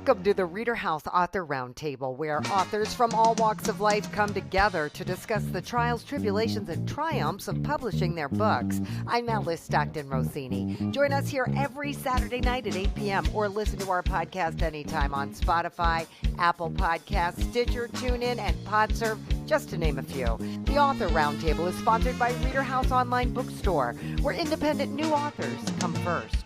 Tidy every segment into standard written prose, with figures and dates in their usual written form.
Welcome to the ReaderHouse Author Roundtable, where authors from all walks of life come together to discuss the trials, tribulations, and triumphs of publishing their books. I'm Alice Stockton Rossini. Join us here every Saturday night at 8 p.m. or listen to our podcast anytime on Spotify, Apple Podcasts, Stitcher, TuneIn, and PodServe, just to name a few. The Author Roundtable is sponsored by ReaderHouse Online Bookstore, where independent new authors come first.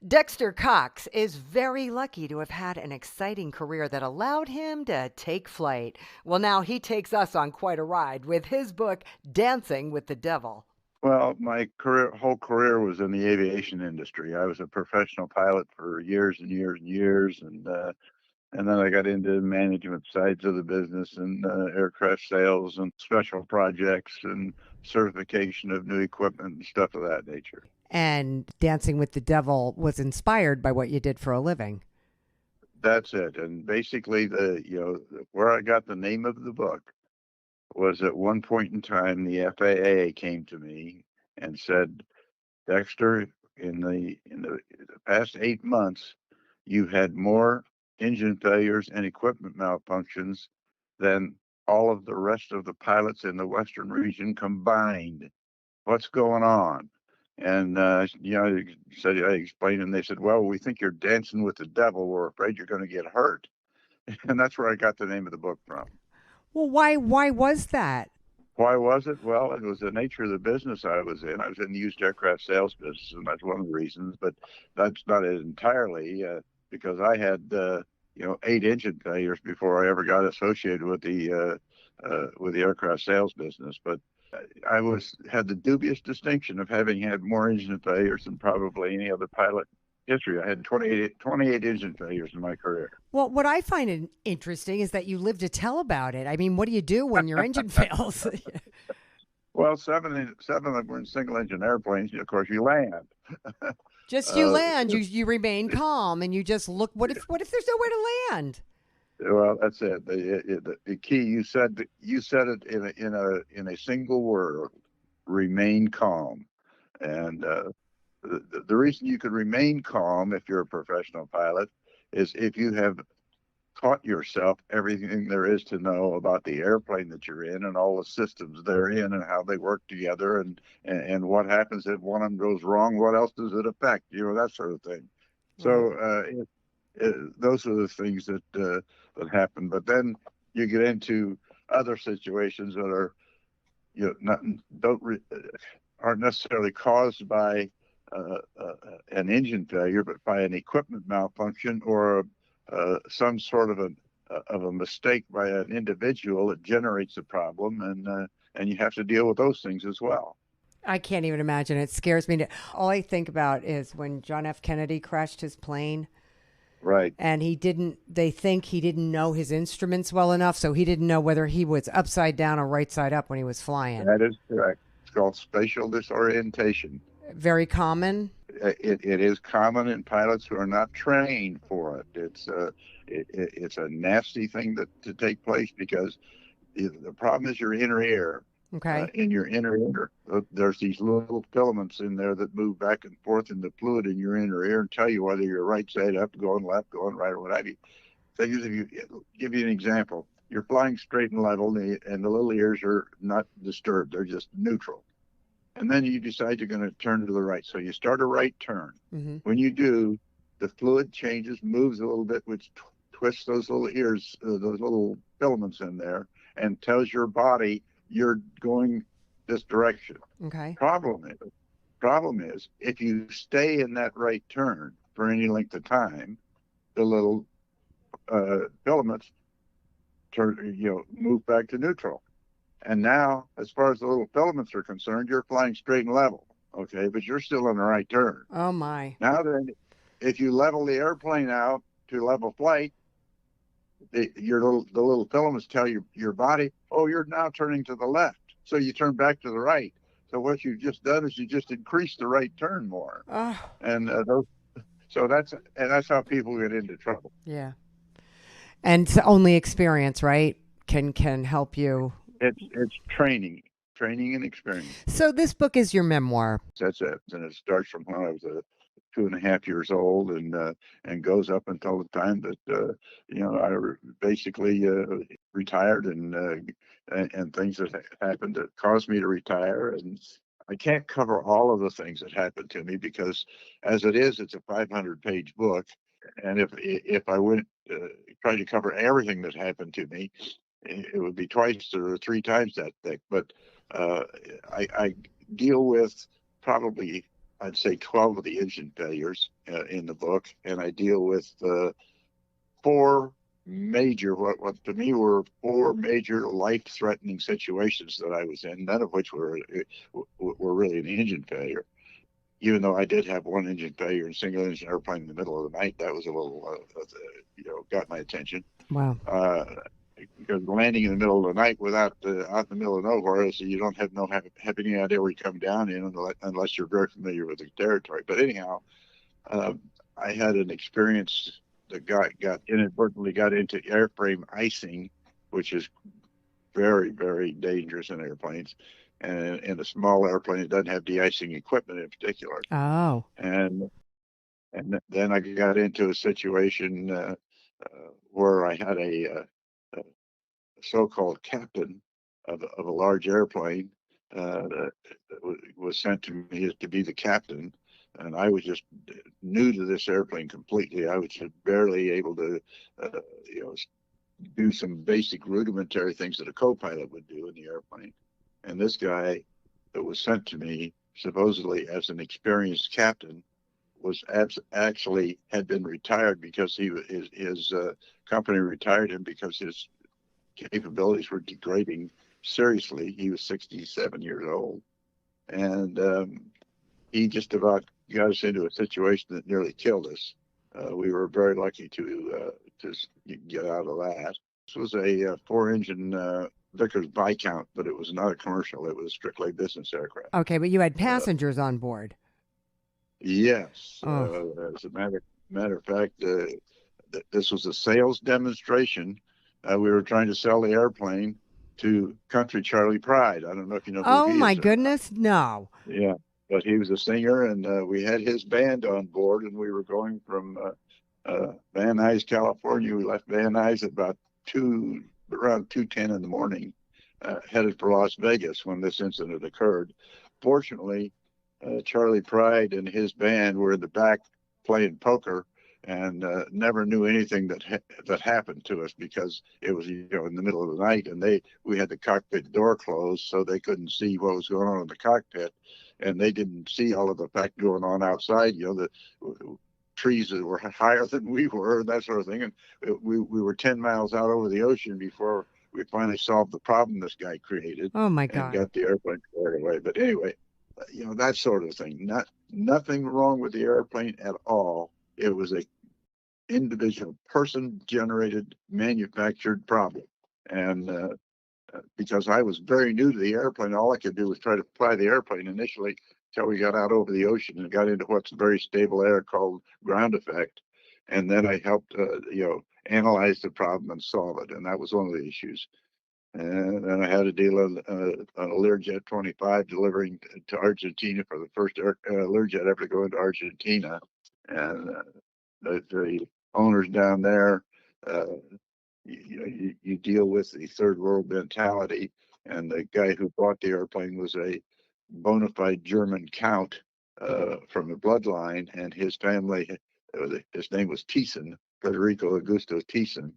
Dexter Cox is very lucky to have had an exciting career that allowed him to take flight. Well, now he takes us on quite a ride with his book, Dancing with the Devil. Well, my whole career was in the aviation industry. I was a professional pilot for years and years and years, and then I got into management sides of the business and aircraft sales and special projects and certification of new equipment and stuff of that nature. And Dancing with the Devil was inspired by what you did for a living. That's it. And basically, where I got the name of the book was at one point in time, the FAA came to me and said, Dexter, in the past 8 months, you've had more engine failures and equipment malfunctions than all of the rest of the pilots in the Western region combined. What's going on? And, I explained, and they said, well, we think you're dancing with the devil. We're afraid you're going to get hurt. And that's where I got the name of the book from. Well, why was that? Why was it? Well, it was the nature of the business I was in. I was in the used aircraft sales business, and that's one of the reasons. But that's not it entirely, because I had, 8 engine failures before I ever got associated with the aircraft sales business. But I had the dubious distinction of having had more engine failures than probably any other pilot in history. I had 28 engine failures in my career. Well, what I find interesting is that you live to tell about it. I mean, what do you do when your engine fails? Well, seven of them were in single-engine airplanes. Of course, you land. Just you land. You remain calm, and you just look. What if there's nowhere to land? Well, that's it. The key, you said it in a single word: remain calm. And the reason you could remain calm if you're a professional pilot is if you have taught yourself everything there is to know about the airplane that you're in and all the systems they're in and how they work together and what happens if one of them goes wrong. What else does it affect? That sort of thing. So those are the things that happen. But then you get into other situations that are, aren't necessarily caused by an engine failure, but by an equipment malfunction or some sort of a mistake by an individual that generates a problem, and you have to deal with those things as well. I can't even imagine. It scares me. All I think about is when John F. Kennedy crashed his plane. Right. And they think he didn't know his instruments well enough, so he didn't know whether he was upside down or right side up when he was flying. That is correct. It's called spatial disorientation. Very common. It is common in pilots who are not trained for it. It's a nasty thing to take place because the problem is your inner ear. Okay. In your inner ear, there's these little filaments in there that move back and forth in the fluid in your inner ear and tell you whether you're right side up, going left, going right, or what have you. Give you an example. You're flying straight and level, and the little ears are not disturbed. They're just neutral. And then you decide you're going to turn to the right. So you start a right turn. Mm-hmm. When you do, the fluid changes, moves a little bit, which twists those little ears, those little filaments in there, and tells your body you're going this direction. Okay. Problem is, if you stay in that right turn for any length of time, the little filaments move back to neutral. And now, as far as the little filaments are concerned, you're flying straight and level, okay? But you're still in the right turn. Oh, my. Now then, if you level the airplane out to level flight, the little filaments tell your body, oh, you're now turning to the left. So you turn back to the right. So what you've just done is you just increased the right turn more. And that's how people get into trouble. Yeah. And only experience, right, can help you. It's training and experience. So this book is your memoir. That's it. And it starts from when I was 2.5 years old, and goes up until the time that I basically retired, and things that happened that caused me to retire. And I can't cover all of the things that happened to me because, as it is, it's a 500-page book, and if I went try to cover everything that happened to me, it would be twice or 3 times that thick. But I deal with probably, I'd say, 12 of the engine failures in the book, and I deal with four major, what to me were four major life-threatening situations that I was in, none of which were really an engine failure. Even though I did have one engine failure in a single engine airplane in the middle of the night, that was a little, got my attention. Wow. Because landing in the middle of the night out in the middle of nowhere, so you don't have any idea where you come down in unless you're very familiar with the territory. But anyhow, I had an experience that inadvertently got into airframe icing, which is very, very dangerous in airplanes. And in a small airplane, it doesn't have de-icing equipment in particular. Oh. And then I got into a situation where I had a so-called captain of a large airplane that was sent to me to be the captain, and I was just new to this airplane completely. I was just barely able to, do some basic rudimentary things that a co-pilot would do in the airplane. And this guy that was sent to me, supposedly as an experienced captain, was actually had been retired because his company retired him because his capabilities were degrading seriously. He was 67 years old, and he just about got us into a situation that nearly killed us. We were very lucky to get out of that. This was a 4-engine Vickers Viscount, but it was not a commercial. It was strictly business aircraft. Okay, but you had passengers on board. Yes. Oh. As a matter of fact, this was a sales demonstration. We were trying to sell the airplane to Country Charlie Pride. I don't know if you know who Oh he my is. goodness, no. Yeah, but he was a singer, and we had his band on board, and we were going from Van Nuys, California. We left Van Nuys at around 2:10 in the morning, headed for Las Vegas when this incident occurred. Fortunately, Charlie Pride and his band were in the back playing poker, and never knew anything that happened to us because it was in the middle of the night, and we had the cockpit door closed, so they couldn't see what was going on in the cockpit, and they didn't see all of the fact going on outside. The trees that were higher than we were, and that sort of thing, and we were 10 miles out over the ocean before we finally solved the problem this guy created. Oh my and God. got the airplane squared away. But anyway, that sort of thing. Nothing wrong with the airplane at all. It was a individual person-generated, manufactured problem. And because I was very new to the airplane, all I could do was try to fly the airplane initially until we got out over the ocean and got into what's very stable air called ground effect. And then I helped, analyze the problem and solve it. And that was one of the issues. And then I had a deal on a Learjet 25 delivering to Argentina for the first Learjet ever to go into Argentina. And the owners down there, you deal with the third world mentality. And the guy who bought the airplane was a bona fide German count from the bloodline, and his family, his name was Thyssen, Federico Augusto Thyssen,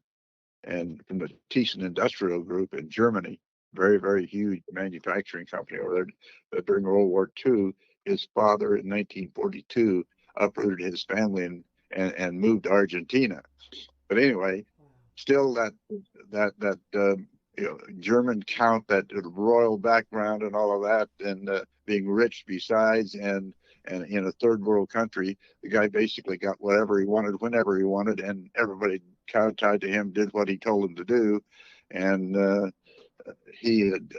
and from the Thyssen Industrial Group in Germany, very, very huge manufacturing company over there. But during World War II, his father in 1942 uprooted his family and moved to Argentina. But anyway, still that German count, that royal background and all of that, and being rich besides, and in a third world country, the guy basically got whatever he wanted whenever he wanted, and everybody kowtowed to him, did what he told them to do. And he had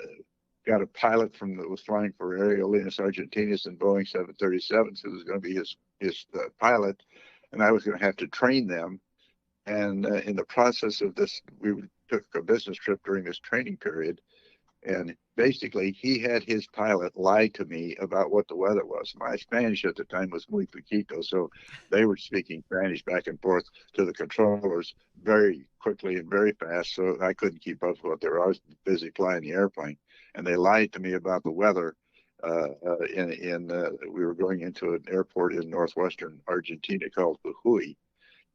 got a pilot that was flying for Aerolíneas Argentinas in Boeing 737s who was going to be his pilot, and I was going to have to train them. And in the process of this, we took a business trip during this training period, And basically, he had his pilot lie to me about what the weather was. My Spanish at the time was muy poquito, so they were speaking Spanish back and forth to the controllers very quickly and very fast, so I couldn't keep up with what they were. I was busy flying the airplane, and they lied to me about the weather. We were going into an airport in northwestern Argentina called Jujuy,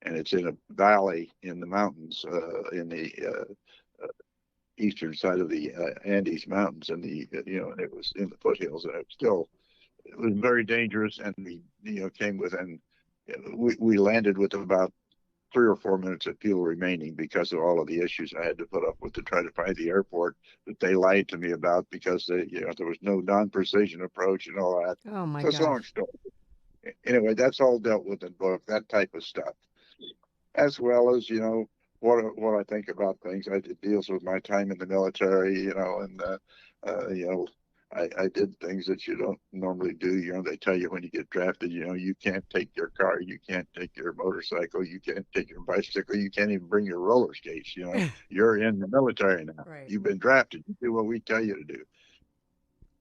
and it's in a valley in the mountains in the eastern side of the Andes Mountains, and and it was in the foothills, and it was very dangerous, and we came within. We landed with about 3 or 4 minutes of fuel remaining because of all of the issues I had to put up with to try to find the airport that they lied to me about because there was no non-precision approach and all that. Oh my So it's a gosh. long story. Anyway, that's all dealt with in the book, that type of stuff, as well as what I think about things. It deals with my time in the military, and I did things that you don't normally do. They tell you when you get drafted, you can't take your car, you can't take your motorcycle, you can't take your bicycle, you can't even bring your roller skates. You're in the military now. Right. You've been drafted. You do what we tell you to do.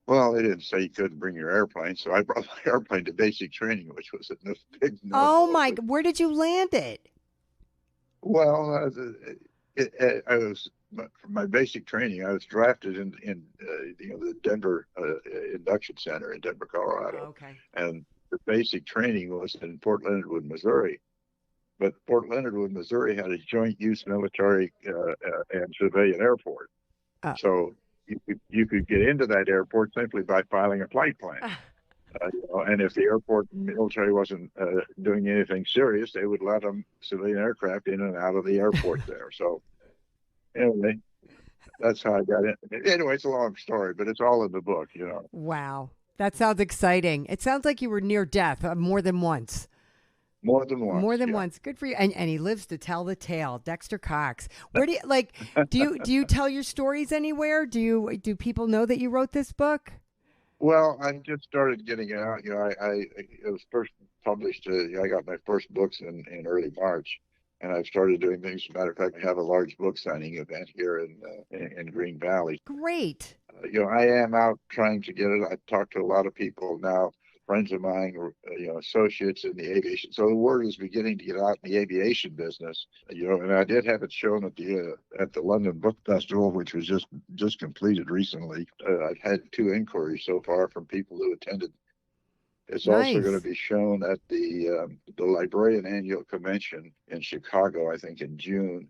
Well, they didn't say you couldn't bring your airplane, so I brought my airplane to basic training, which was a big no. Oh my! Where did you land it? Well, I was for my basic training. I was drafted in the Denver induction center in Denver, Colorado. Okay. And the basic training was in Fort Leonard Wood, Missouri. But Fort Leonard Wood, Missouri had a joint use military and civilian airport. So you could get into that airport simply by filing a flight plan. And if the airport military wasn't doing anything serious, they would let them civilian aircraft in and out of the airport there. So anyway, that's how I got in. Anyway, it's a long story, but it's all in the book, Wow. That sounds exciting. It sounds like you were near death more than once. More than once. More than once. Good for you. And he lives to tell the tale. Dexter Cox. Where do you do you tell your stories anywhere? Do people know that you wrote this book? Well, I just started getting it out. It was first published. I got my first books in early March, and I've started doing things. As a matter of fact, I have a large book signing event here in Green Valley. Great. I am out trying to get it. I've talked to a lot of people now, friends of mine, or associates in the aviation. So the word is beginning to get out in the aviation business. And I did have it shown at the London Book Festival, which was just completed recently. I've had 2 inquiries so far from people who attended. It's also going to be shown at the Librarian Annual Convention in Chicago, I think in June.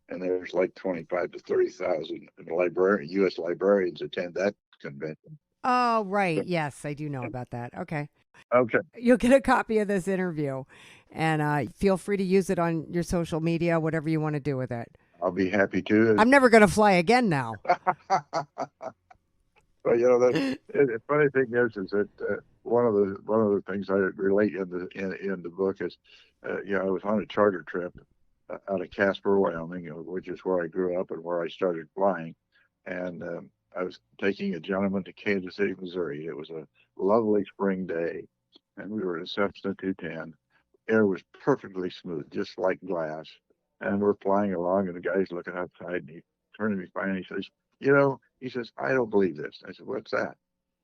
And there's like 25 to 30,000 U.S. librarians attend that convention. Oh, right. Yes, I do know about that. Okay. Okay. You'll get a copy of this interview, and feel free to use it on your social media, whatever you want to do with it. I'll be happy to. I'm never going to fly again now. But the funny thing is that one of the things I relate in the book is, I was on a charter trip out of Casper, Wyoming, which is where I grew up and where I started flying, and I was taking a gentleman to Kansas City, Missouri. It was a lovely spring day, and we were in a Cessna 210. Air was perfectly smooth, just like glass, and we're flying along, and the guy's looking outside, and he turned to me finally, he says, he says, I don't believe this. I said, what's that?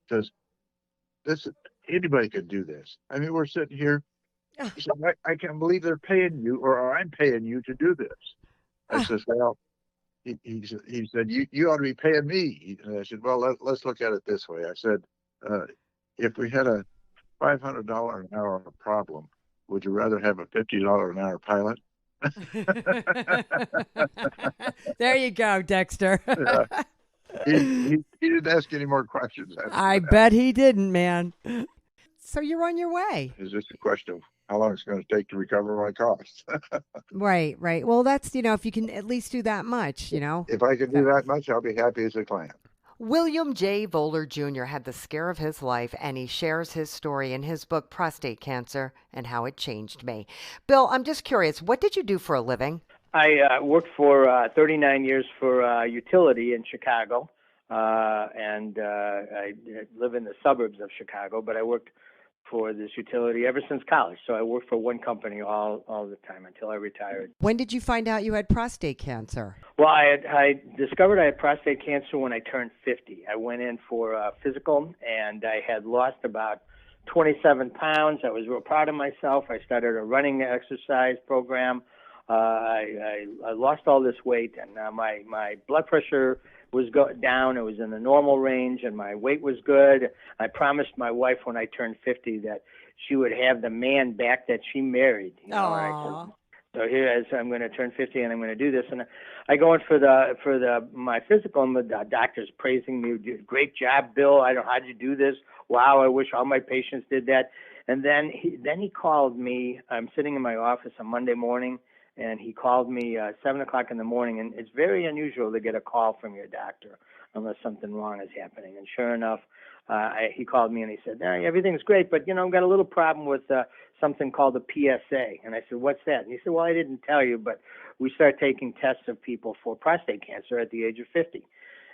He says, anybody could do this. I mean, we're sitting here. He said, I can't believe they're paying you, or I'm paying you to do this. I says, well, he said, you ought to be paying me. And I said, well, let's look at it this way. I said, if we had a $500 an hour problem, would you rather have a $50 an hour pilot? There you go, Dexter. He didn't ask any more questions. I bet he didn't, man. So you're on your way. It's just a question of how long it's going to take to recover my costs. Right. Well, that's, if you can at least do that much, If I can do that much, I'll be happy as a clam. William J. Voller Jr. had the scare of his life, and he shares his story in his book, Prostate Cancer and How It Changed Me. Bill, I'm just curious, what did you do for a living? I worked for 39 years for utility in Chicago, and I live in the suburbs of Chicago, but I worked for this utility ever since college. So I worked for one company all the time until I retired. When did you find out you had prostate cancer? Well, I discovered I had prostate cancer when I turned 50. I went in for a physical, and I had lost about 27 pounds. I was real proud of myself. I started a running exercise program. I lost all this weight, and my blood pressure was down. It was in the normal range, and my weight was good. I promised my wife when I turned 50 that she would have the man back that she married. You know, right? So here, as I'm going to turn 50, and I'm going to do this, and I go in for my physical, and the doctor's praising me. Great job, Bill. How'd you do this? Wow, I wish all my patients did that. And then he called me. I'm sitting in my office on Monday morning, and he called me 7 o'clock in the morning, and it's very unusual to get a call from your doctor unless something wrong is happening. And sure enough, he called me and he said, everything's great, but, I've got a little problem with something called a PSA. And I said, what's that? And he said, well, I didn't tell you, but we start taking tests of people for prostate cancer at the age of 50.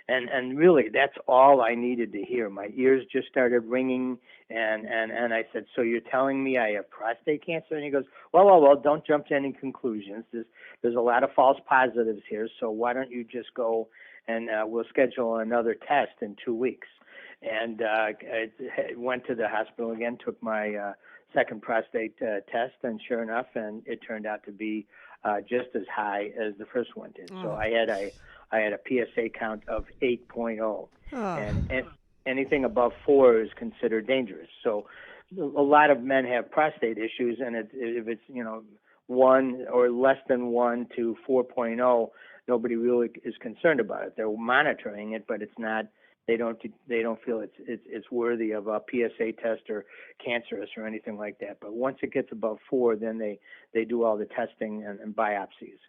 And really, that's all I needed to hear. My ears just started ringing, and I said, so you're telling me I have prostate cancer? And he goes, well, don't jump to any conclusions. There's a lot of false positives here, so why don't you just go and we'll schedule another test in 2 weeks. And I went to the hospital again, took my second prostate test, and sure enough, and it turned out to be just as high as the first one did. So I had a PSA count of 8.0, and anything above 4 is considered dangerous. So a lot of men have prostate issues, and if it's 1 or less than 1 to 4.0, nobody really is concerned about it. They're monitoring it, but it's not. They don't feel it's worthy of a PSA test or cancerous or anything like that. But once it gets above 4, then they do all the testing and biopsies.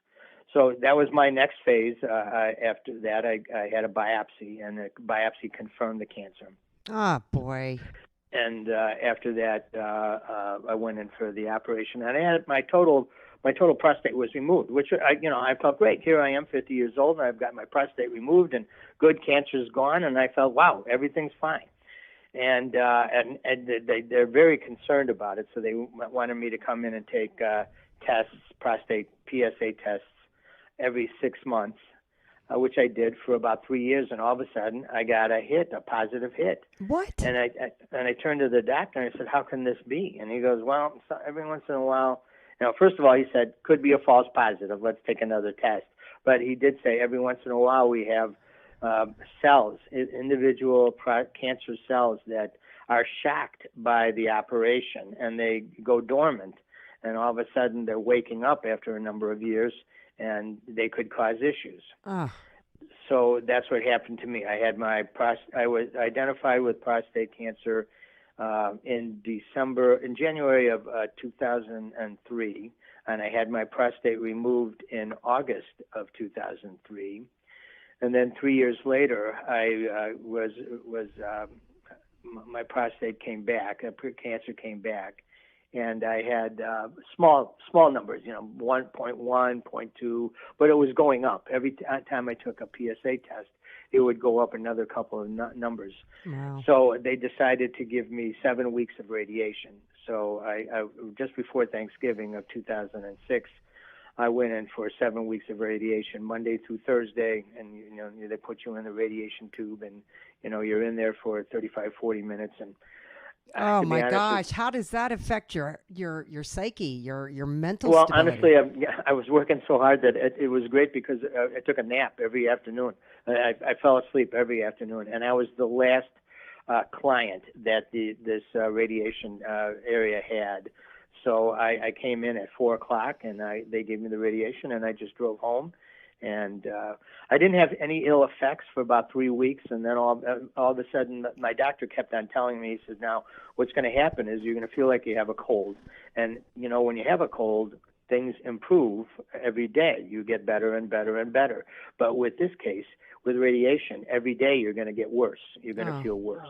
So that was my next phase. After that, I had a biopsy, and the biopsy confirmed the cancer. Oh, boy. And after that, I went in for the operation, and I had my total prostate was removed, which I felt great. Here I am, 50 years old, and I've got my prostate removed, and good, cancer's gone, and I felt, wow, everything's fine. And they're very concerned about it, so they wanted me to come in and take tests, prostate PSA tests, every 6 months, which I did for about 3 years, and all of a sudden I got a positive hit. What? And I turned to the doctor and I said, how can this be? And he goes, well, every once in a while, first of all, he said, could be a false positive. Let's take another test. But he did say every once in a while we have cells, individual cancer cells that are shocked by the operation, and they go dormant, and all of a sudden they're waking up after a number of years, and they could cause issues. So that's what happened to me. I was identified with prostate cancer in January of 2003, and I had my prostate removed in August of 2003. And then 3 years later, my prostate came back, cancer came back, and I had small numbers, 1.1, 0.2, but it was going up. Every time I took a PSA test, it would go up another couple of numbers. Wow. So they decided to give me 7 weeks of radiation. So I just before Thanksgiving of 2006, I went in for 7 weeks of radiation, Monday through Thursday, and they put you in the radiation tube, and you're in there for 35, 40 minutes, and oh my gosh, how does that affect your psyche, your mental well, stability? honestly, I was working so hard that it was great because I took a nap every afternoon. I fell asleep every afternoon, and I was the last client that this radiation area had. So I came in at 4 o'clock, and they gave me the radiation, and I just drove home. And I didn't have any ill effects for about 3 weeks, and then all of a sudden, my doctor kept on telling me, he says, now, what's going to happen is you're going to feel like you have a cold. And, when you have a cold, things improve every day. You get better and better and better. But with this case, with radiation, every day you're going to get worse. You're going to feel worse.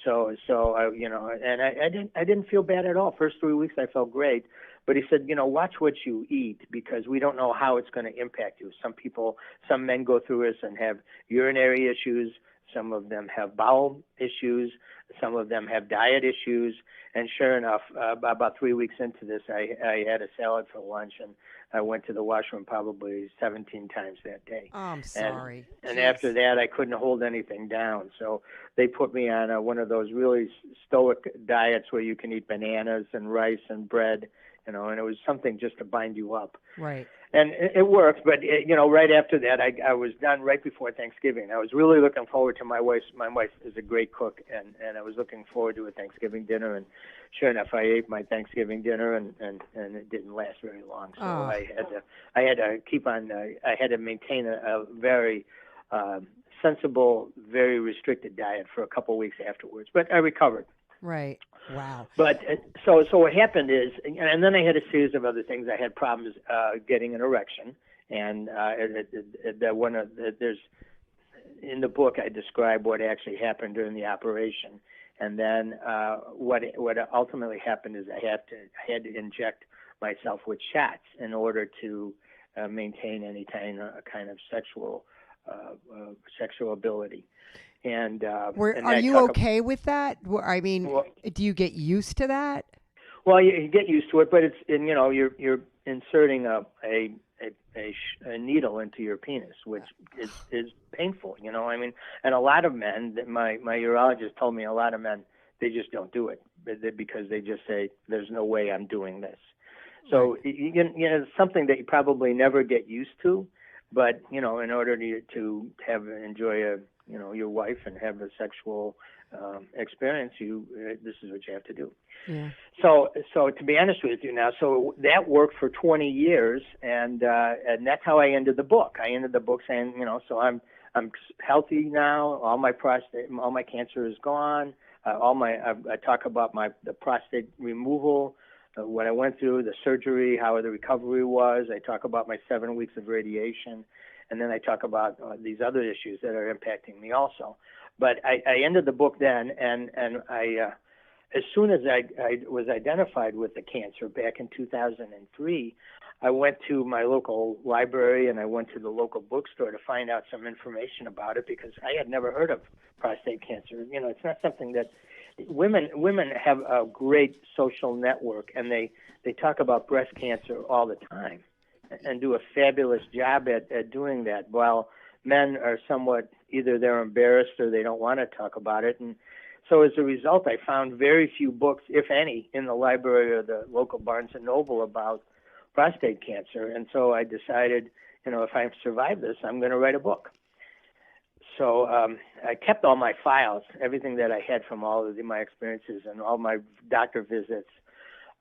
So and I didn't feel bad at all. First 3 weeks I felt great, but he said, watch what you eat because we don't know how it's going to impact you. Some men go through this and have urinary issues. Some of them have bowel issues. Some of them have diet issues. And sure enough, about 3 weeks into this, I had a salad for lunch, and I went to the washroom probably 17 times that day. Oh, I'm sorry. And after that, I couldn't hold anything down. So they put me on one of those really stoic diets where you can eat bananas and rice and bread, and it was something just to bind you up. Right. And it worked, but right after that, I was done right before Thanksgiving. I was really looking forward to my wife. My wife is a great cook, and I was looking forward to a Thanksgiving dinner. And sure enough, I ate my Thanksgiving dinner, and it didn't last very long. So I had to keep on. I had to maintain a very sensible, very restricted diet for a couple of weeks afterwards. But I recovered. Right. Wow. But so what happened is, and then I had a series of other things. I had problems getting an erection, and there's in the book I describe what actually happened during the operation, and then what ultimately happened is I had to inject myself with shots in order to maintain any kind of sexual ability. And are you okay with that? I mean, do you get used to that? Well, you get used to it, but you're inserting a needle into your penis, which is painful. I mean, and a lot of men, my urologist told me, a lot of men, they just don't do it because they just say, "There's no way I'm doing this." So it's something that you probably never get used to, but in order to enjoy your wife and have a sexual experience, this is what you have to do. Yeah. So to be honest with you now, so that worked for 20 years, and that's how I ended the book. I ended the book saying, so I'm healthy now. All my cancer is gone. I talk about the prostate removal, what I went through, the surgery, how the recovery was. I talk about my 7 weeks of radiation. And then I talk about these other issues that are impacting me also. But I ended the book then, and I, as soon as I was identified with the cancer back in 2003, I went to my local library and I went to the local bookstore to find out some information about it, because I had never heard of prostate cancer. It's not something that women have a great social network, and they talk about breast cancer all the time and do a fabulous job at doing that, while men are somewhat, either they're embarrassed or they don't want to talk about it. And so as a result, I found very few books, if any, in the library or the local Barnes & Noble about prostate cancer. And so I decided, if I survive this, I'm going to write a book. So I kept all my files, everything that I had from all of my experiences and all my doctor visits.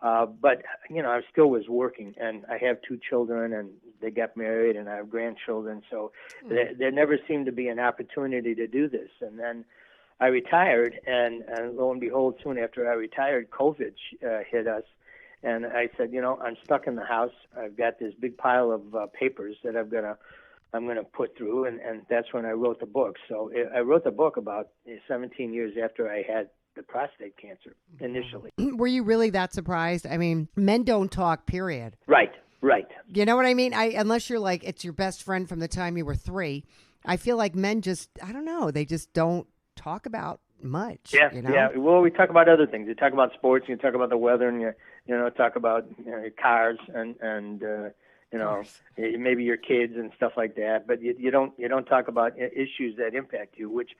But I still was working, and I have 2 children, and they got married, and I have grandchildren. So there never seemed to be an opportunity to do this. And then I retired, and lo and behold, soon after I retired, COVID hit us. And I said, I'm stuck in the house. I've got this big pile of papers that I'm going to put through, and that's when I wrote the book. So I wrote the book about 17 years after I had the prostate cancer initially. Were you really that surprised? I mean, men don't talk, period. Right. You know what I mean? Unless you're like, it's your best friend from the time you were 3, I feel like men just, I don't know, they just don't talk about much. Yeah, yeah. Well, we talk about other things. You talk about sports, you talk about the weather, and you talk about cars and maybe your kids and stuff like that. But you don't talk about issues that impact you, which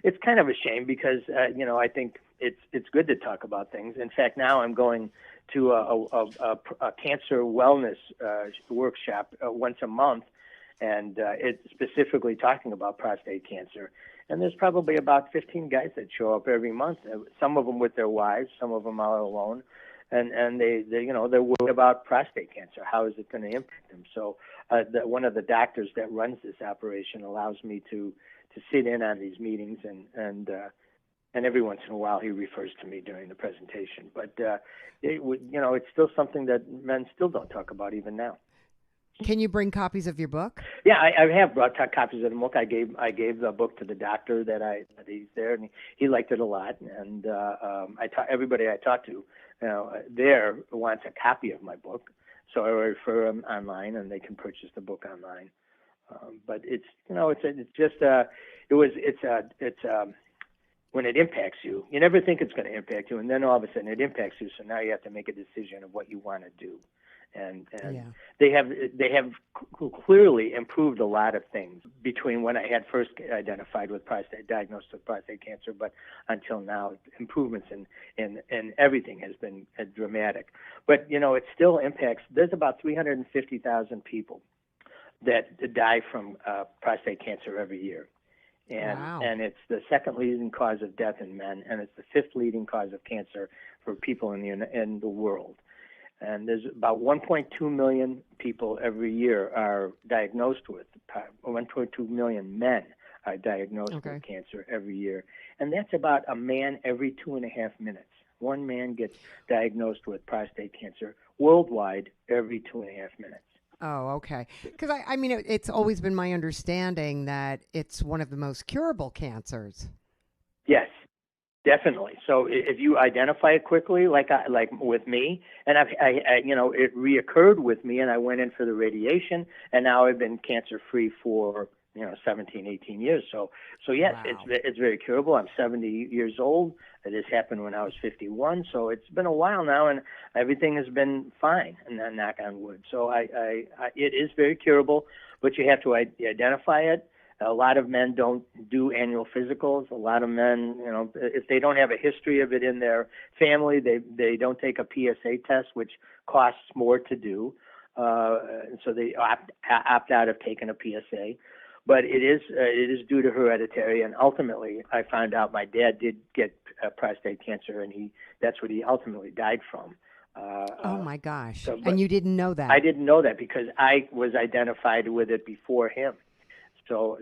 it's kind of a shame, because I think it's good to talk about things. In fact, now I'm going to a cancer wellness workshop once a month, and it's specifically talking about prostate cancer. And there's probably about 15 guys that show up every month. Some of them with their wives, some of them all alone, and they're worried about prostate cancer. How is it going to impact them? So one of the doctors that runs this operation allows me to sit in on these meetings, and every once in a while he refers to me during the presentation. But it's still something that men still don't talk about even now. Can you bring copies of your book? Yeah, I have brought copies of the book. I gave the book to the doctor that he's there, and he liked it a lot. And everybody I talked to there wants a copy of my book, so I refer them online, and they can purchase the book online. But it's when it impacts you, you never think it's going to impact you, and then all of a sudden it impacts you. So now you have to make a decision of what you want to do. And they have clearly improved a lot of things between when I had first diagnosed with prostate cancer, but until now, improvements in everything has been dramatic. But it still impacts. There's about 350,000 people that die from prostate cancer every year. And it's the second leading cause of death in men, and it's the fifth leading cause of cancer for people in the world. And there's about 1.2 million people every year are diagnosed with, 1.2 million men are diagnosed with cancer every year. And that's about a man every 2.5 minutes. One man gets diagnosed with prostate cancer worldwide every 2.5 minutes. Oh, okay. Because, I mean, it's always been my understanding that it's one of the most curable cancers. Yes, definitely. So if you identify it quickly, like with me, and it reoccurred with me, and I went in for the radiation, and now I've been cancer-free for 17, 18 years. So yes, it's very curable. I'm 70 years old. This happened when I was 51. So it's been a while now, and everything has been fine. And then knock on wood. So it is very curable, but you have to identify it. A lot of men don't do annual physicals. A lot of men, if they don't have a history of it in their family, they don't take a PSA test, which costs more to do. So they opt out of taking a PSA. But it is due to hereditary, and ultimately, I found out my dad did get prostate cancer, and that's what he ultimately died from. Oh my gosh! And you didn't know that? I didn't know that because I was identified with it before him. So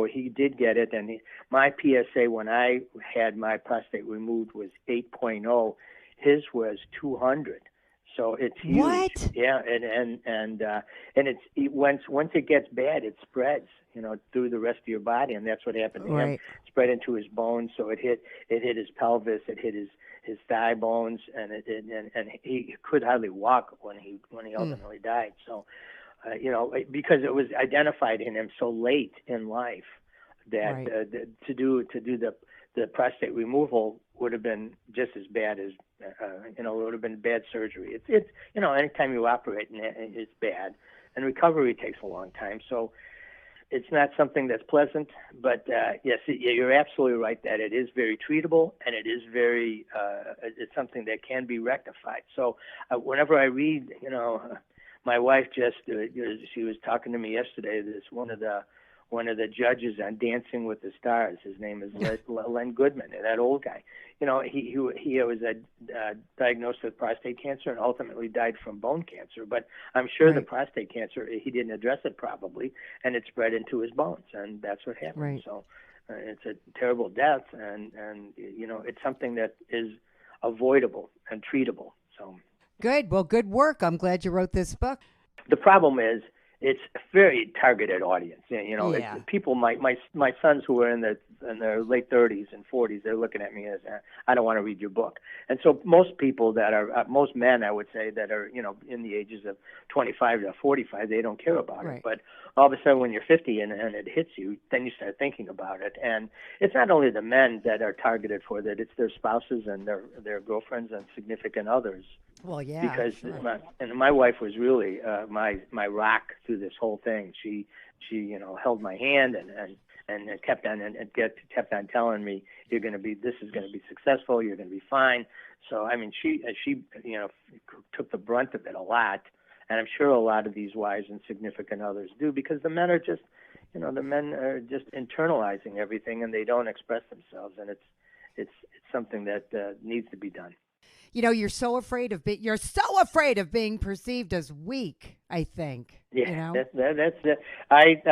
he did get it, and my PSA when I had my prostate removed was 8.0. His was 200. So it's huge. What? Yeah, and once it gets bad, it spreads, through the rest of your body, and that's what happened to him. It spread into his bones, so it hit his pelvis, it hit his thigh bones, and he could hardly walk when he ultimately died. So, because it was identified in him so late in life that to do the prostate removal would have been just as bad as it would have been bad surgery. It's anytime you operate, it's bad, and recovery takes a long time. So it's not something that's pleasant. But yes, you're absolutely right that it is very treatable, and it is very it's something that can be rectified. So whenever I read, my wife just she was talking to me yesterday. One of the judges on Dancing with the Stars. His name is Len Goodman, that old guy. He was diagnosed with prostate cancer and ultimately died from bone cancer. But I'm sure the prostate cancer, he didn't address it probably, and it spread into his bones, and that's what happened. Right. So it's a terrible death, and it's something that is avoidable and treatable. So good. Well, good work. I'm glad you wrote this book. The problem is, it's a very targeted audience. People, my sons who are in their late 30s and 40s, they're looking at me as, I don't want to read your book. And so most people most men, I would say, that are, in the ages of 25 to 45, they don't care about it. But all of a sudden when you're 50 and it hits you, then you start thinking about it. And it's not only the men that are targeted for that, it's their spouses and their girlfriends and significant others. Well, yeah. Because my wife was really my rock through this whole thing. She held my hand and kept on telling me, this is going to be successful. You're going to be fine. So I mean, she took the brunt of it a lot, and I'm sure a lot of these wives and significant others do, because the men are just internalizing everything, and they don't express themselves, and it's something that needs to be done. You're so afraid of being perceived as weak, I think. Yeah, that's I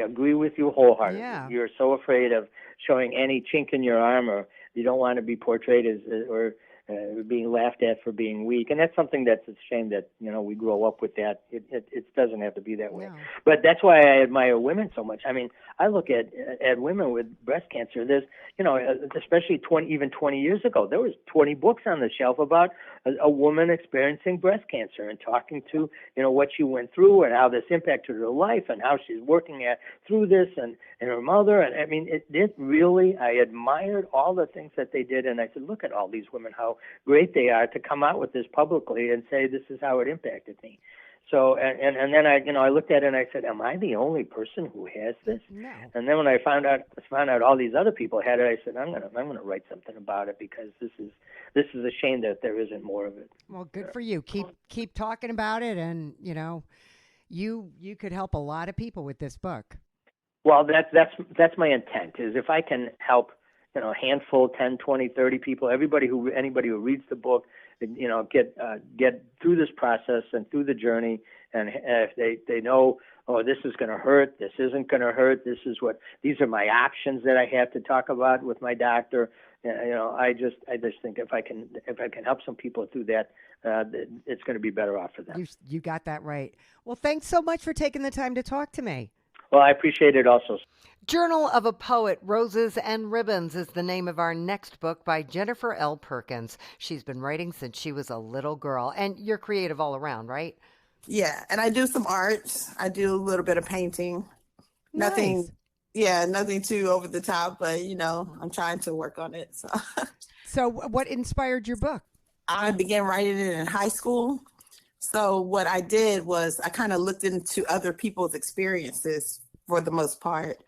agree with you wholeheartedly. Yeah. You're so afraid of showing any chink in your armor. You don't want to be portrayed as or being laughed at for being weak. And that's something that's a shame that, we grow up with that. It doesn't have to be that way. No. But that's why I admire women so much. I mean, I look at women with breast cancer. There's, especially 20 years ago, there was 20 books on the shelf about a woman experiencing breast cancer and talking to, what she went through and how this impacted her life and how she's working through this and her mother. And I mean, it really, I admired all the things that they did. And I said, look at all these women, how great they are to come out with this publicly and say, this is how it impacted me. So, and then I looked at it and I said, am I the only person who has this? No. And then when I found out all these other people had it, I said, I'm gonna write something about it, because this is a shame that there isn't more of it. Well, good for you. Keep talking about it, and you could help a lot of people with this book. Well, that's my intent, is if I can help, a handful, 10, 20, 30 people, anybody who reads the book, get through this process and through the journey, and if they know, oh, this is going to hurt, this isn't going to hurt, these are my options that I have to talk about with my doctor. I just think if I can help some people through that, it's going to be better off for them. You got that right. Well, thanks so much for taking the time to talk to me. Well, I appreciate it also. Journal of a Poet, Roses and Ribbons is the name of our next book by Jennifer L. Perkins. She's been writing since she was a little girl. And you're creative all around, right? Yeah, and I do some art. I do a little bit of painting. Nice. Nothing too over the top, but, I'm trying to work on it. So what inspired your book? I began writing it in high school. So what I did was I kind of looked into other people's experiences for the most part.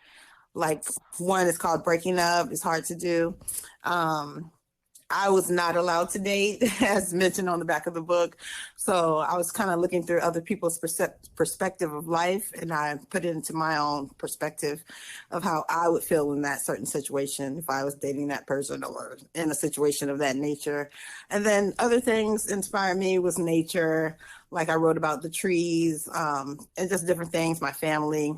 Like, one is called Breaking Up. It's hard to do. I was not allowed to date, as mentioned on the back of the book. So I was kind of looking through other people's perspective of life, and I put it into my own perspective of how I would feel in that certain situation if I was dating that person or in a situation of that nature. And then other things inspired me was nature. Like, I wrote about the trees, and just different things, my family.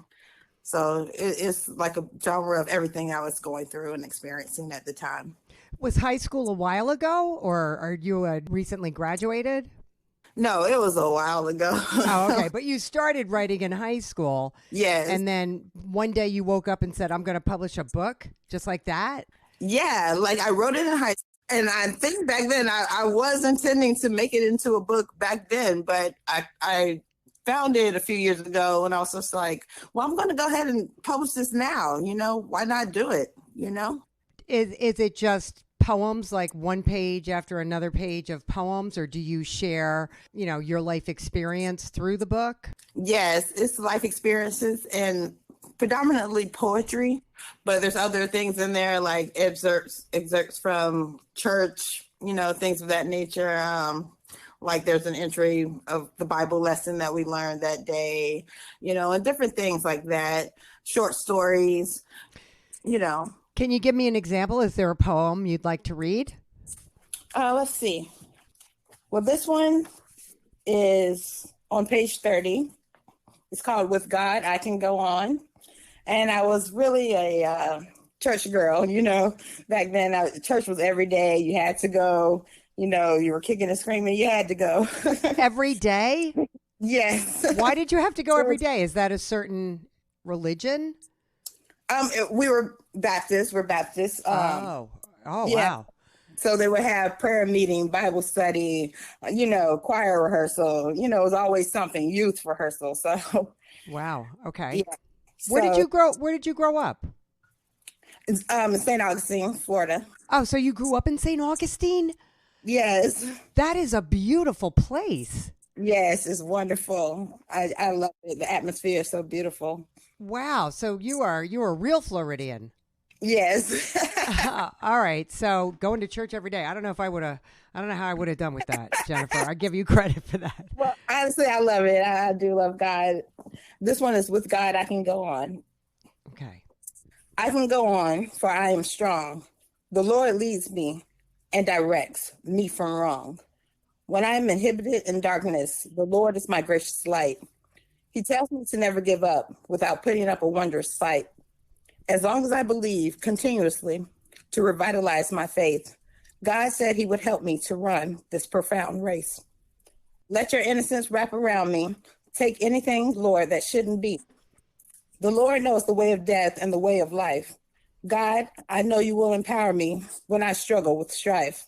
So it's like a genre of everything I was going through and experiencing at the time. Was high school a while ago, or are you recently graduated? No, it was a while ago. Oh, okay. But you started writing in high school. Yes. And then one day you woke up and said, I'm going to publish a book, just like that? Yeah, like I wrote it in high school. And I think back then I was intending to make it into a book back then, but I found it a few years ago, and I was just like, well, I'm going to go ahead and publish this now. Why not do it? Is it just poems, like one page after another page of poems, or do you share, your life experience through the book? Yes, it's life experiences and predominantly poetry, but there's other things in there like excerpts from church, things of that nature. Like, there's an entry of the Bible lesson that we learned that day, and different things like that. Short stories, Can you give me an example? Is there a poem you'd like to read? Let's see. Well, this one is on page 30. It's called With God, I Can Go On. And I was really a church girl, back then. Church was every day. You had to go. You were kicking and screaming. You had to go. Every day? Yes. Why did you have to go every day? Is that a certain religion? We were Baptists. We're Baptists. Yeah. Wow. So they would have prayer meeting, Bible study, choir rehearsal. It was always something, youth rehearsal. So. Wow. Okay. Yeah. Where did you grow up? In St. Augustine, Florida. Oh, so you grew up in St. Augustine? Yes. That is a beautiful place. Yes, it's wonderful. I love it. The atmosphere is so beautiful. Wow. So you are a real Floridian. Yes. All right. So going to church every day. I don't know how I would have done with that, Jennifer. I give you credit for that. Well, honestly, I love it. I do love God. This one is With God, I Can Go On. Okay. I can go on, for I am strong. The Lord leads me and directs me from wrong. When I am inhibited in darkness, the Lord is my gracious light. He tells me to never give up without putting up a wondrous sight. As long as I believe continuously to revitalize my faith, God said he would help me to run this profound race. Let your innocence wrap around me. Take anything, Lord, that shouldn't be. The Lord knows the way of death and the way of life. God, I know you will empower me when I struggle with strife.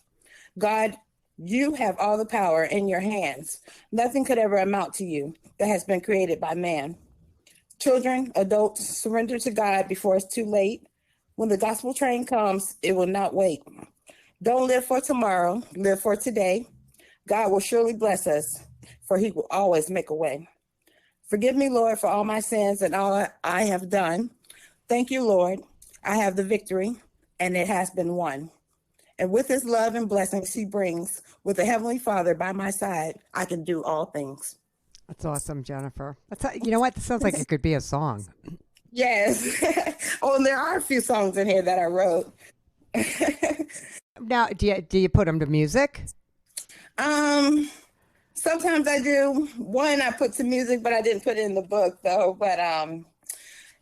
God, you have all the power in your hands. Nothing could ever amount to you that has been created by man. Children, adults, surrender to God before it's too late. When the gospel train comes, it will not wait. Don't live for tomorrow, live for today. God will surely bless us, for he will always make a way. Forgive me, Lord, for all my sins and all I have done. Thank you, Lord. I have the victory, and it has been won. And with his love and blessings he brings, with the Heavenly Father by my side, I can do all things. That's awesome, Jennifer. You know what? This sounds like it could be a song. Yes. Oh, and there are a few songs in here that I wrote. Now, do you put them to music? Sometimes I do. One I put to music, but I didn't put it in the book though. But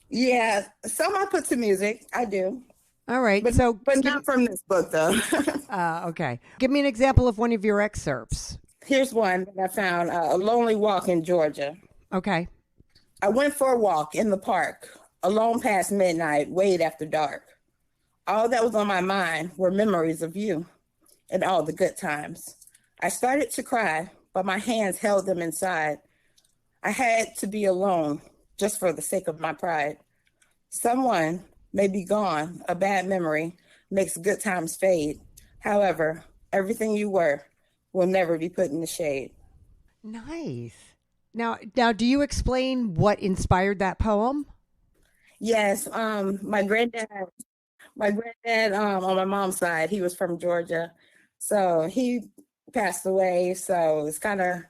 yeah, some I put to music. I do. All right. But not from this book though. Okay. Give me an example of one of your excerpts. Here's one that I found, A Lonely Walk in Georgia. Okay. I went for a walk in the park, alone past midnight, way after dark. All that was on my mind were memories of you and all the good times. I started to cry, but my hands held them inside. I had to be alone just for the sake of my pride. Someone may be gone, a bad memory makes good times fade. However, everything you were will never be put in the shade. Nice. Now, do you explain what inspired that poem? Yes, my granddad on my mom's side, he was from Georgia, so he passed away. So it's kind of,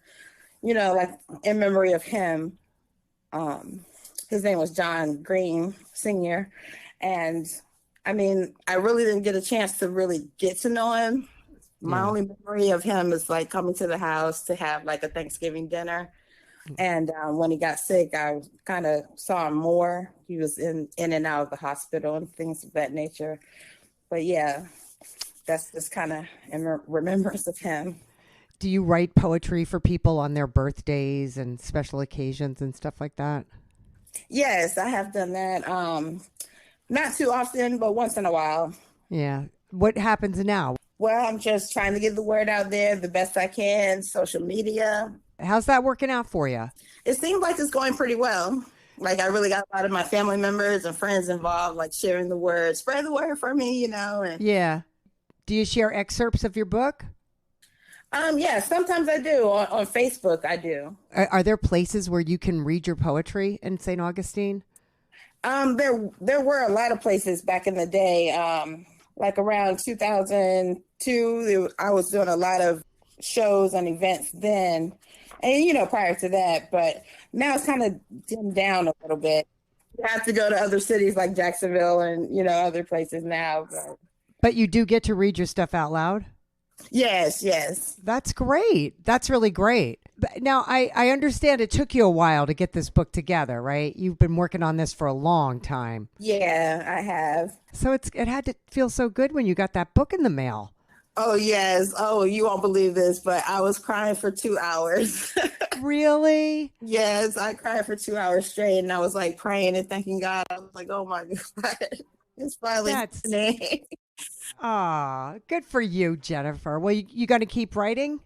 like in memory of him. His name was John Green Sr. And I mean, I really didn't get a chance to really get to know him. My only memory of him is like coming to the house to have like a Thanksgiving dinner. And when he got sick, I kind of saw him more. He was in and out of the hospital and things of that nature. But yeah, that's just kind of in remembrance of him. Do you write poetry for people on their birthdays and special occasions and stuff like that? Yes, I have done that. Not too often, but once in a while. Yeah. What happens now? Well, I'm just trying to get the word out there the best I can, social media. How's that working out for you? It seems like it's going pretty well. Like I really got a lot of my family members and friends involved, like sharing the word, spread the word for me, And yeah. Do you share excerpts of your book? Yeah, sometimes I do. On Facebook, I do. Are there places where you can read your poetry in St. Augustine? There were a lot of places back in the day. Like around 2002, I was doing a lot of shows and events then. And, prior to that, but now it's kind of dimmed down a little bit. You have to go to other cities like Jacksonville and, other places now. But you do get to read your stuff out loud? Yes. That's great. That's really great. But now, I understand it took you a while to get this book together, right? You've been working on this for a long time. Yeah, I have. So it had to feel so good when you got that book in the mail. Oh, yes. Oh, you won't believe this, but I was crying for 2 hours. Really? Yes, I cried for 2 hours straight, and I was like praying and thanking God. I was like, oh my God, it's finally happening. Ah, good for you, Jennifer. Well, you going to keep writing?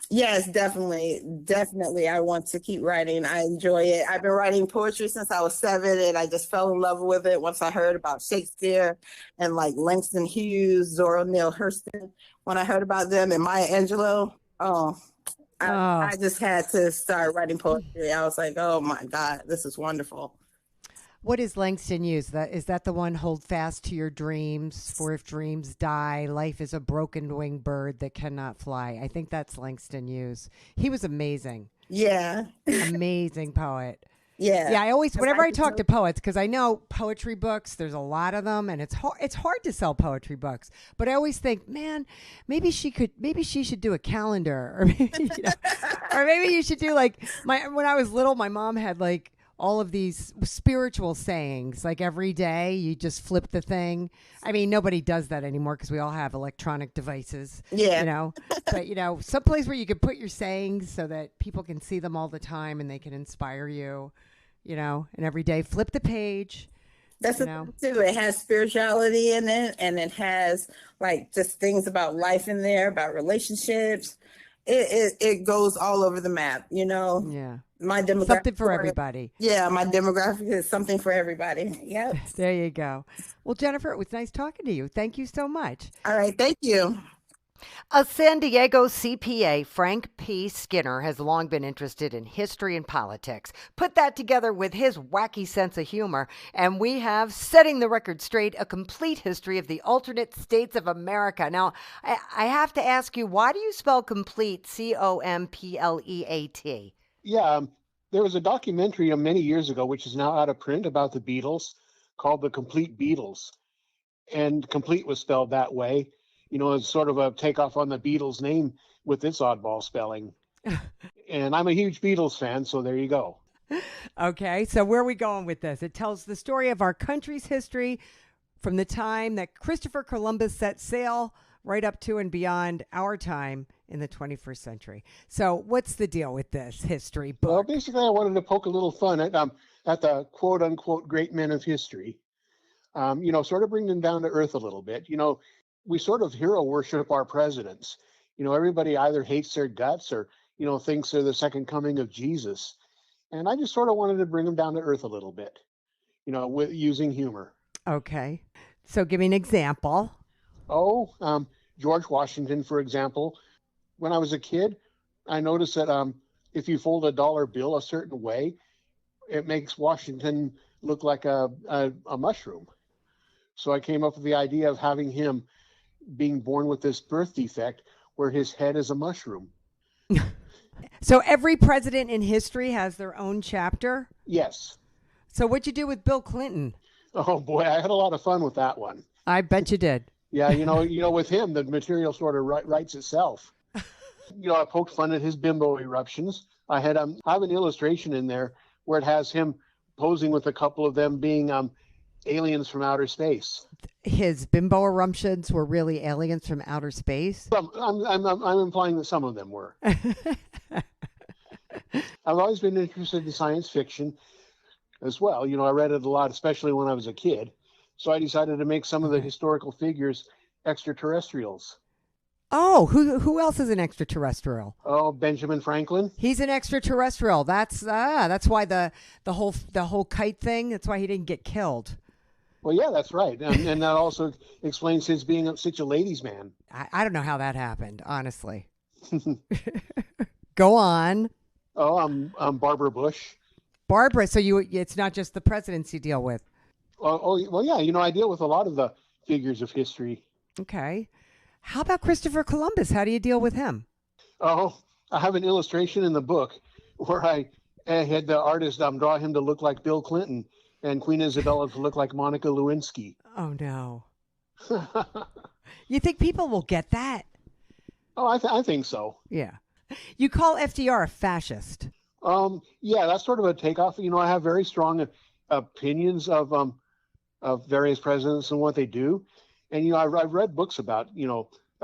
Yes, definitely. Definitely. I want to keep writing. I enjoy it. I've been writing poetry since I was 7, and I just fell in love with it once I heard about Shakespeare and like Langston Hughes, Zora Neale Hurston. When I heard about them and Maya Angelou, I just had to start writing poetry. I was like, oh my God, this is wonderful. What is Langston Hughes? Is that the one, hold fast to your dreams, for if dreams die, life is a broken winged bird that cannot fly. I think that's Langston Hughes. He was amazing. Yeah. Amazing poet. Yeah. Yeah, whenever I talk to poets, because I know poetry books, there's a lot of them, and it's hard to sell poetry books. But I always think, man, maybe she should do a calendar, or maybe, or maybe you should do like when I was little, my mom had like all of these spiritual sayings, like every day you just flip the thing. I mean, nobody does that anymore because we all have electronic devices, Yeah. but someplace where you could put your sayings so that people can see them all the time and they can inspire you, and every day flip the page. That's the thing too. It has spirituality in it, and it has like just things about life in there, about relationships. It goes all over the map, Yeah. My demographic, something for everybody. Yeah, my demographic is something for everybody. Yep. There you go. Well, Jennifer, it was nice talking to you. Thank you so much. All right, thank you. A San Diego CPA, Frank P. Skinner, has long been interested in history and politics. Put that together with his wacky sense of humor, and we have Setting the Record Straight, a complete history of the alternate states of America. Now, I have to ask you, why do you spell complete COMPLEAT? Yeah, there was a documentary many years ago, which is now out of print, about the Beatles called The Complete Beatles. And complete was spelled that way. It's sort of a takeoff on the Beatles name with its oddball spelling. And I'm a huge Beatles fan, so there you go. Okay, so where are we going with this? It tells the story of our country's history from the time that Christopher Columbus set sail right up to and beyond our time in the 21st century. So what's the deal with this history book? Well, basically, I wanted to poke a little fun at the quote-unquote great men of history. Sort of bring them down to earth a little bit. We sort of hero worship our presidents. Everybody either hates their guts or, thinks they're the second coming of Jesus. And I just sort of wanted to bring them down to earth a little bit, with using humor. Okay. So give me an example. George Washington, for example. When I was a kid, I noticed that if you fold a dollar bill a certain way, it makes Washington look like a mushroom. So I came up with the idea of having him being born with this birth defect where his head is a mushroom. So every president in history has their own chapter? Yes. So what'd you do with Bill Clinton? Oh boy, I had a lot of fun with that one. I bet you did. Yeah, with him, the material sort of writes itself. I poked fun at his bimbo eruptions. I have an illustration in there where it has him posing with a couple of them being aliens from outer space. His bimbo eruptions were really aliens from outer space? I'm implying that some of them were. I've always been interested in science fiction as well. I read it a lot, especially when I was a kid. So I decided to make some of the historical figures extraterrestrials. Oh, who else is an extraterrestrial? Oh, Benjamin Franklin. He's an extraterrestrial. That's why the whole kite thing. That's why he didn't get killed. Well, yeah, that's right, and that also explains his being such a ladies' man. I don't know how that happened, honestly. Go on. Oh, I'm Barbara Bush. Barbara. So it's not just the presidents you deal with. Well, yeah. I deal with a lot of the figures of history. Okay. How about Christopher Columbus? How do you deal with him? Oh, I have an illustration in the book where I had the artist draw him to look like Bill Clinton and Queen Isabella to look like Monica Lewinsky. Oh, no. You think people will get that? Oh, I think so. Yeah. You call FDR a fascist. Yeah, that's sort of a takeoff. I have very strong opinions of various presidents and what they do. And, I've read books about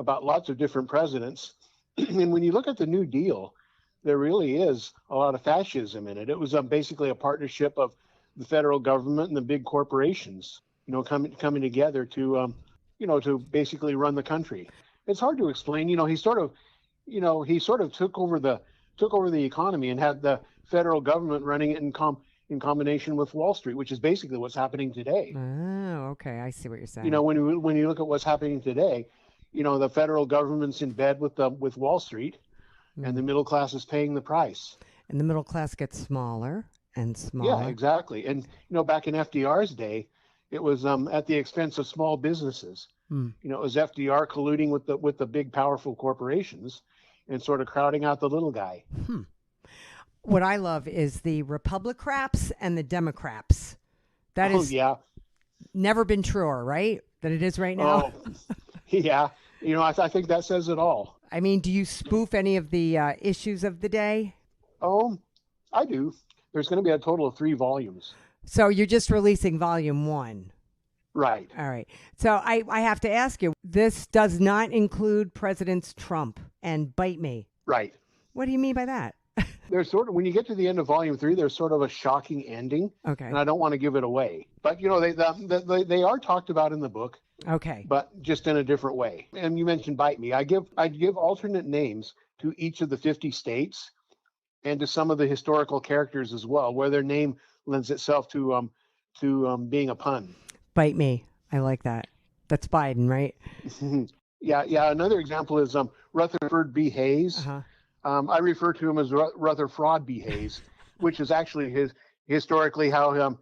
lots of different presidents. And when you look at the New Deal, there really is a lot of fascism in it. It was basically a partnership of the federal government and the big corporations, coming together to basically run the country. It's hard to explain. He sort of took over the economy and had the federal government running it in combination with Wall Street, which is basically what's happening today. Oh, okay. I see what you're saying. When you look at what's happening today, the federal government's in bed with Wall Street, and the middle class is paying the price. And the middle class gets smaller and smaller. Yeah, exactly. And back in FDR's day, it was at the expense of small businesses. It was FDR colluding with the big powerful corporations and sort of crowding out the little guy. What I love is the Republicrats and the Democrats. That is never been truer, right? Than it is right now. Oh, yeah. I think that says it all. I mean, do you spoof any of the issues of the day? I do. there's going to be a total of 3 volumes. So you're just releasing volume 1. Right. All right. So I have to ask you, this does not include Presidents Trump and Bite Me. Right. What do you mean by that? There's sort of, when you get to the end of volume 3, there's sort of a shocking ending. Okay. And I don't want to give it away. But, they are talked about in the book. Okay. But just in a different way. And you mentioned Bite Me. I give alternate names to each of the 50 states and to some of the historical characters as well, where their name lends itself to being a pun. Bite Me. I like that. That's Biden, right? Yeah. Another example is Rutherford B. Hayes. Uh-huh. I refer to him as Rutherford B. Hayes, which is actually historically how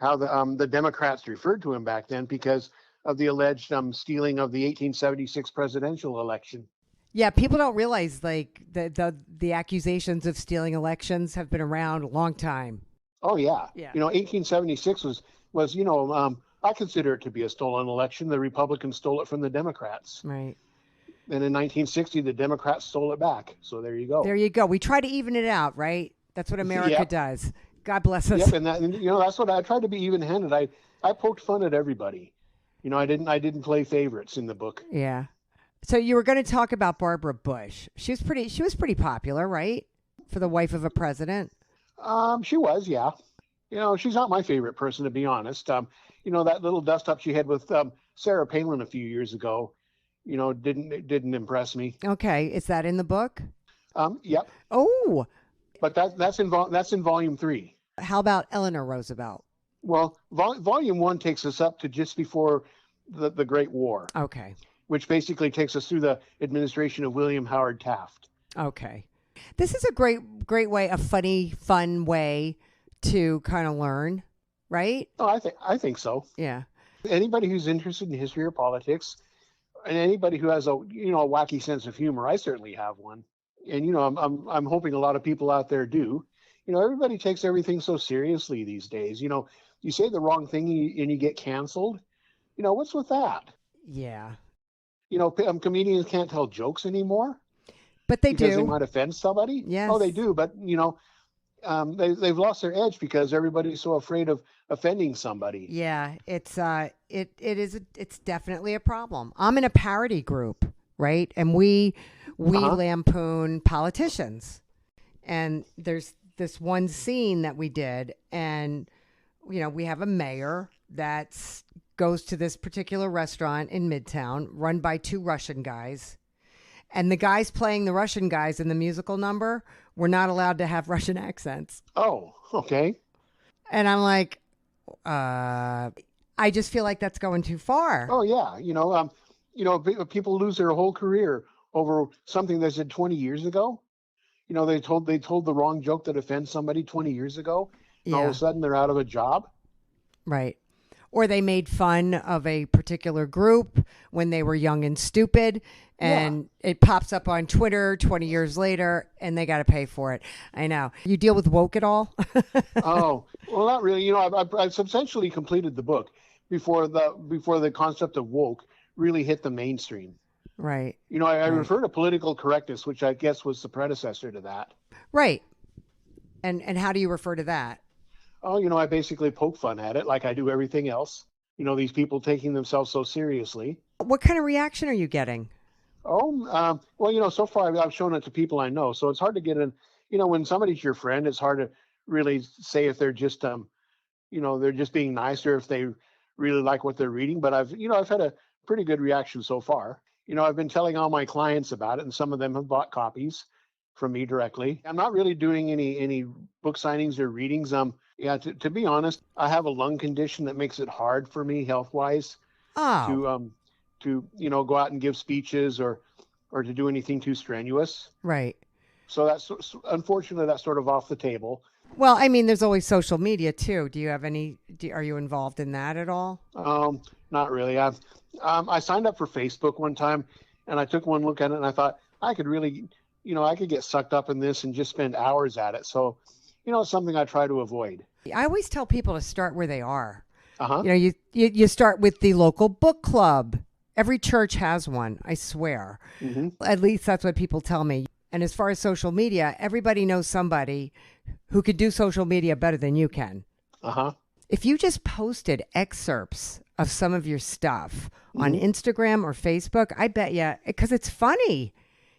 the Democrats referred to him back then, because of the alleged stealing of the 1876 presidential election. Yeah, people don't realize like the accusations of stealing elections have been around a long time. Oh yeah. Yeah. 1876 was I consider it to be a stolen election. The Republicans stole it from the Democrats. Right. And in 1960, the Democrats stole it back. So there you go. There you go. We try to even it out, right? That's what America does. God bless us. Yep, and that's what I tried to be even-handed. I poked fun at everybody. I didn't play favorites in the book. Yeah. So you were going to talk about Barbara Bush. She was pretty popular, right? For the wife of a president. She was, yeah. She's not my favorite person, to be honest. That little dust up she had with Sarah Palin a few years ago, didn't impress me. Okay, is that in the book? Yep. Oh. But that's in volume 3. How about Eleanor Roosevelt? Well, volume 1 takes us up to just before the Great War. Okay. Which basically takes us through the administration of William Howard Taft. Okay. This is a great way, a fun way to kind of learn, right? Oh, I think so. Yeah. Anybody who's interested in history or politics, and anybody who has a wacky sense of humor, I certainly have one. And I'm hoping a lot of people out there do. Everybody takes everything so seriously these days. You say the wrong thing and you get canceled. What's with that? Yeah. Comedians can't tell jokes anymore. But they because do. They might offend somebody. Yes. Oh, they do. But they've lost their edge because everybody's so afraid of offending somebody. Yeah, it's definitely a problem. I'm in a parody group, right? And we lampoon politicians. And there's this one scene that we did, and we have a mayor that goes to this particular restaurant in Midtown run by 2 Russian guys. And the guys playing the Russian guys in the musical number were not allowed to have Russian accents. Oh, okay. And I'm like, I just feel like that's going too far. Oh, yeah. People lose their whole career over something they said 20 years ago. They told the wrong joke that offends somebody 20 years ago. And all of a sudden they're out of a job. Right. Or they made fun of a particular group when they were young and stupid, and it pops up on Twitter 20 years later, and they got to pay for it. I know. You deal with woke at all? Oh, well, not really. I've substantially completed the book before the concept of woke really hit the mainstream. Right. I refer to political correctness, which I guess was the predecessor to that. Right. And how do you refer to that? Oh, I basically poke fun at it like I do everything else. These people taking themselves so seriously. What kind of reaction are you getting? Oh, well, so far I've shown it to people I know. So it's hard to get in, when somebody's your friend, it's hard to really say if they're just, they're just being nice or if they really like what they're reading. But I've had a pretty good reaction so far. I've been telling all my clients about it, and some of them have bought copies from me directly. I'm not really doing any book signings or readings. To be honest, I have a lung condition that makes it hard for me health-wise to go out and give speeches or to do anything too strenuous. Right. So that's unfortunately that's sort of off the table. Well, I mean, there's always social media too. Do you have are you involved in that at all? Not really. I signed up for Facebook one time, and I took one look at it, and I thought I could really, I could get sucked up in this and just spend hours at it. So, it's something I try to avoid. I always tell people to start where they are. Uh-huh. You start with the local book club. Every church has one, I swear. Mm-hmm. At least that's what people tell me. And as far as social media, everybody knows somebody who could do social media better than you can. Uh-huh. If you just posted excerpts of some of your stuff on Instagram or Facebook, I bet you, because it's funny.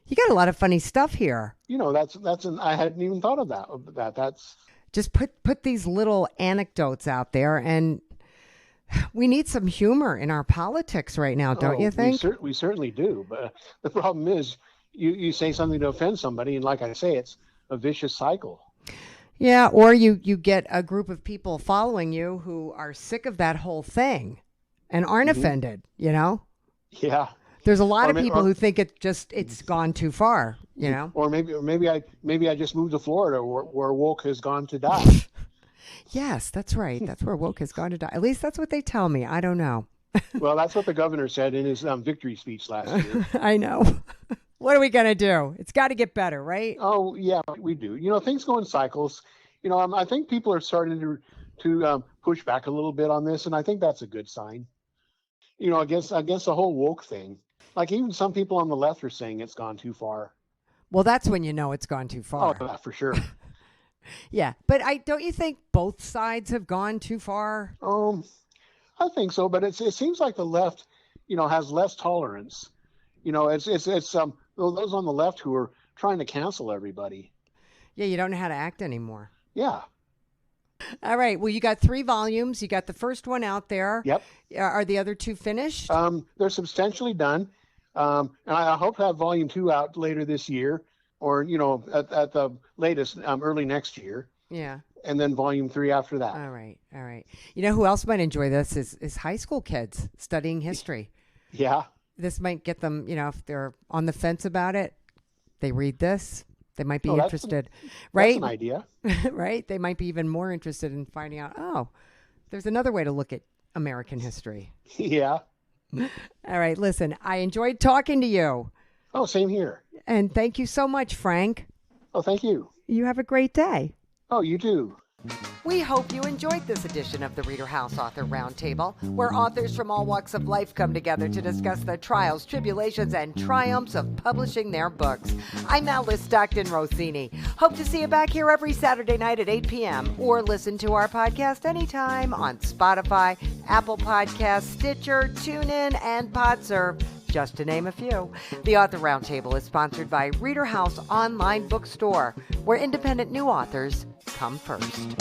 You got a lot of funny stuff here. I hadn't even thought of that. That's just put these little anecdotes out there, and we need some humor in our politics right now, don't you think? We certainly do. But the problem is you say something to offend somebody, and like I say, it's a vicious cycle. Yeah, or you get a group of people following you who are sick of that whole thing and aren't offended, Yeah. There's a lot of people who think it's gone too far, Or maybe I just moved to Florida where woke has gone to die. Yes, that's right. That's where woke has gone to die. At least that's what they tell me. I don't know. Well, that's what the governor said in his victory speech last year. I know. What are we going to do? It's got to get better, right? Oh, yeah, we do. Things go in cycles. I think people are starting to push back a little bit on this, and I think that's a good sign. Against the whole woke thing. Like even some people on the left are saying it's gone too far. Well, that's when you know it's gone too far. Oh, yeah, for sure. Yeah, but don't you think both sides have gone too far? I think so, but it seems like the left, has less tolerance. It's those on the left who are trying to cancel everybody. Yeah, you don't know how to act anymore. Yeah. All right. Well, you got 3 volumes. You got the first one out there. Yep. Are the other 2 finished? They're substantially done. And I hope to have volume 2 out later this year, or at the latest early next year. Yeah. And then volume 3 after that. All right. You know who else might enjoy this is high school kids studying history. Yeah. This might get them, if they're on the fence about it, they read this. They might be interested, right? That's an idea. Right? They might be even more interested in finding out, there's another way to look at American history. Yeah. All right. Listen, I enjoyed talking to you. Oh, same here. And thank you so much, Frank. Oh, thank you. You have a great day. Oh, you too. We hope you enjoyed this edition of the ReaderHouse Author Roundtable, where authors from all walks of life come together to discuss the trials, tribulations, and triumphs of publishing their books. I'm Alice Stockton Rossini. Hope to see you back here every Saturday night at 8 p.m. or listen to our podcast anytime on Spotify, Apple Podcasts, Stitcher, TuneIn, and PodServe, just to name a few. The Author Roundtable is sponsored by ReaderHouse Online Bookstore, where independent new authors come first.